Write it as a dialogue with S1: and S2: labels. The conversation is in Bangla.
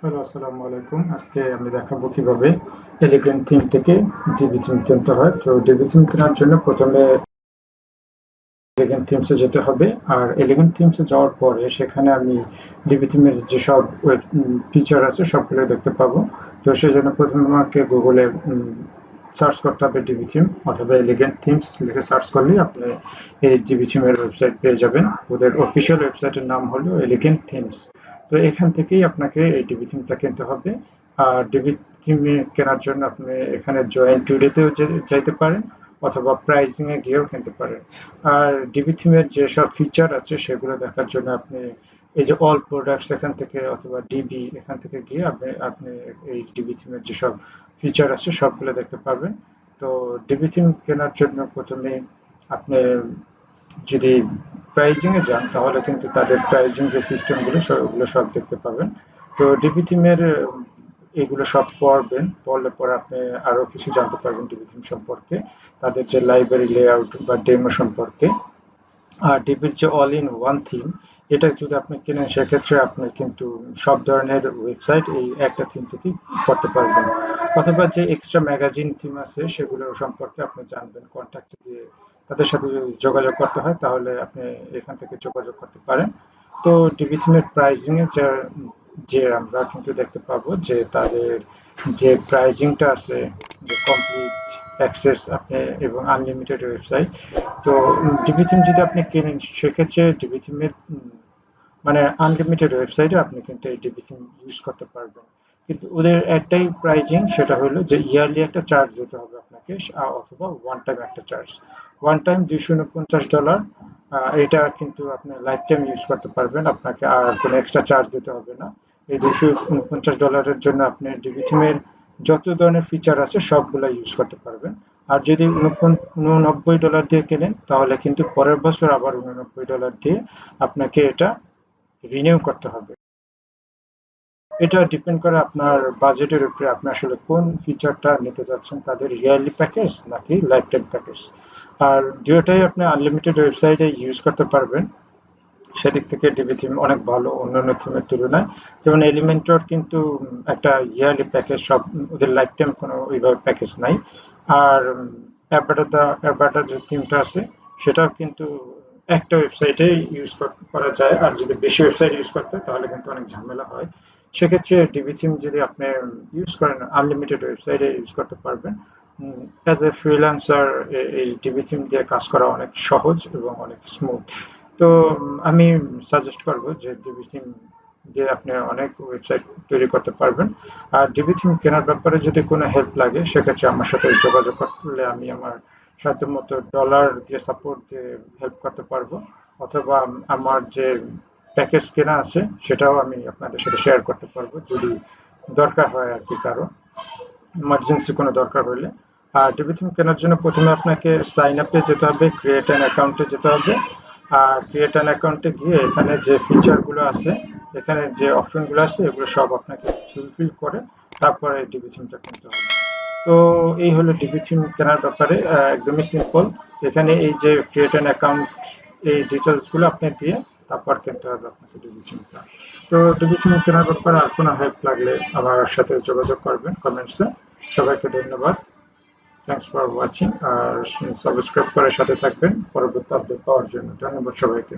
S1: হ্যালো, আসসালামু আলাইকুম। আজকে আমি দেখাবো কিভাবে এলিগেন্ট থিম থেকে ডিবি থিম কিনতে হয়। তো ডিবি থিম কেনার জন্য প্রথমে এলিগেন্ট থিমসে যেতে হবে। আর এলিগেন্ট থিমসে যাওয়ার পরে সেখানে আমি ডিবি থিমের যেসব ফিচার আছে সবগুলো দেখতে পাবো। তো সেজন্য প্রথমে আমাকে গুগলে সার্চ করতে হবে ডিবি থিম অথবা এলিগেন্ট থিমস লিখে সার্চ করলেই আপনি এই ডিবি থিমের ওয়েবসাইট পেয়ে যাবেন। ওদের অফিসিয়াল ওয়েবসাইটের নাম হলো এলিগেন্ট থিমস। তো এখান থেকেই আপনাকে এই ডিবি থিমটা কিনতে হবে। আর ডিবি থিম কেনার জন্য আপনি এখানে জয়েন টুডেতেও যাইতে পারেন অথবা প্রাইজিং এ গিয়েও কিনতে পারেন। আর ডিবি থিমের যেসব ফিচার আছে সেগুলো দেখার জন্য আপনি এই যে অল প্রোডাক্টস এখান থেকে অথবা ডিবি এখান থেকে গিয়ে আপনি আপনি এই ডিবি থিমের যেসব ফিচার আছে সবগুলো দেখতে পাবেন। তো ডিবি থিম কেনার জন্য প্রথমে আপনি যদি প্রাইজিং এ যান তাহলে কিন্তু তাদের প্রাইজিং যে সিস্টেমগুলো ওগুলো সব দেখতে পাবেন। তো ডিবি থিমের এগুলো সব পড়বেন, পড়লে পরে আপনি আরো কিছু জানতে পারবেন ডিবি থিম সম্পর্কে, তাদের যে লাইব্রেরি লেআউট বা ডেমো সম্পর্কে। আর ডিবির যে অল ইন ওয়ান থিম, এটা যদি আপনি কেনেন সেক্ষেত্রে আপনি কিন্তু সব ধরনের ওয়েবসাইট এই একটা থিম থেকেই করতে পারবেন। অথবা যে এক্সট্রা ম্যাগাজিন থিম আছে সেগুলো সম্পর্কে আপনি জানবেন, কন্ট্যাক্ট দিয়ে তাদের সাথে যদি যোগাযোগ করতে হয় তাহলে আপনি এখান থেকে যোগাযোগ করতে পারেন। তো ডিবি থিমের প্রাইজিং এর যে আমরা কিন্তু দেখতে পাবো যে তাদের যে প্রাইজিংটা আছে, যে কমপ্লিট অ্যাক্সেস আপনি এবং আনলিমিটেড ওয়েবসাইট। তো ডিবি থিম যদি আপনি কেনেন সেক্ষেত্রে ডিবি থিমের মানে আনলিমিটেড ওয়েবসাইটে আপনি কিন্তু এই ডিবি থিম ইউজ করতে পারবেন। কিন্তু ওদের একটাই প্রাইজিং, সেটা হলো যে ইয়ারলি একটা চার্জ দিতে হবে আপনাকে, অথবা ওয়ান টাইম একটা চার্জ। One time $249। এটা কিন্তু আপনি লাইফ টাইম ইউজ করতে পারবেন, আপনাকে আর কোনো এক্সট্রা চার্জ দিতে হবে না। এই $249 জন্য আপনি ডিবি থিমের যত ধরনের ফিচার আছে সবগুলা ইউজ করতে পারবেন। আর যদি $89 দিয়ে কেনেন তাহলে কিন্তু পরের বছর আবার $89 দিয়ে আপনাকে এটা রিনিউ করতে হবে। এটা ডিপেন্ড করে আপনার বাজেটের উপরে, আপনি আসলে কোন ফিচারটা নিতে যাচ্ছেন, তাদের ইয়ারলি প্যাকেজ নাকি লাইফ টাইম প্যাকেজ। আর দুটোটাই আপনি আনলিমিটেড ওয়েবসাইটে ইউজ করতে পারবেন। সেদিক থেকে ডিবি থিম অনেক ভালো অন্যান্য থিমের তুলনায়। যেমন এলিমেন্টর কিন্তু একটা ইয়ারলি প্যাকেজ, সব ওদের লাইফ টাইম কোনো ওইভাবে প্যাকেজ নাই। আর অ্যাবাটা যে থিমটা আছে সেটাও কিন্তু একটা ওয়েবসাইটে ইউজ করা যায়, আর যদি বেশি ওয়েবসাইট ইউজ করতে হয় তাহলে কিন্তু অনেক ঝামেলা হয়। সেক্ষেত্রে ডিবি থিম যদি আপনি ইউজ করেন আনলিমিটেড ওয়েবসাইটে ইউজ করতে পারবেন। অ্যাজ এ ফ্রিল্যান্সার এই ডিবি থিম দিয়ে কাজ করা অনেক সহজ এবং অনেক স্মুথ। তো আমি সাজেস্ট করব যে ডিবি থিম দিয়ে আপনি অনেক ওয়েবসাইট তৈরি করতে পারবেন। আর ডিবি থিম কেনার ব্যাপারে যদি কোনো হেল্প লাগে সেক্ষেত্রে আমার সাথে যোগাযোগ করলে আমি আমার সাধ্যমতো ডলার দিয়ে সাপোর্ট দিয়ে হেল্প করতে পারবো। অথবা আমার যে প্যাকেজ কেনা আছে সেটাও আমি আপনাদের সাথে শেয়ার করতে পারবো যদি দরকার হয় আর কি, কারো ইমার্জেন্সি কোনো দরকার হলে। আর ডিবি থিম কেনার জন্য প্রথমে আপনাকে সাইন আপে যেতে হবে, ক্রিয়েট অ্যান অ্যাকাউন্টে যেতে হবে। আর ক্রিয়েট অ্যান অ্যাকাউন্টে গিয়ে এখানে যে ফিচারগুলো আছে, এখানে যে অপশনগুলো আছে এগুলো সব আপনাকে ফুলফিল করে তারপরে ডিবি থিমটা কিনতে হবে। তো এই হলো ডিবি থিম কেনার ব্যাপারে, একদমই সিম্পল। এখানে এই যে ক্রিয়েট অ্যান অ্যাকাউন্ট, এই ডিটেলসগুলো আপনি দিয়ে তারপর কিনতে হবে আপনাকে ডিবি থিমটা। তো ডিবি থিম কেনার ব্যাপারে আর কোনো হেল্প লাগলে আমার সাথে যোগাযোগ করবেন কমেন্টসে। সবাইকে ধন্যবাদ। Thanks for watching. আর সাবস্ক্রাইব করে সাথে থাকবেন পরবর্তী আপডেট পাওয়ার জন্য। ধন্যবাদ সবাইকে।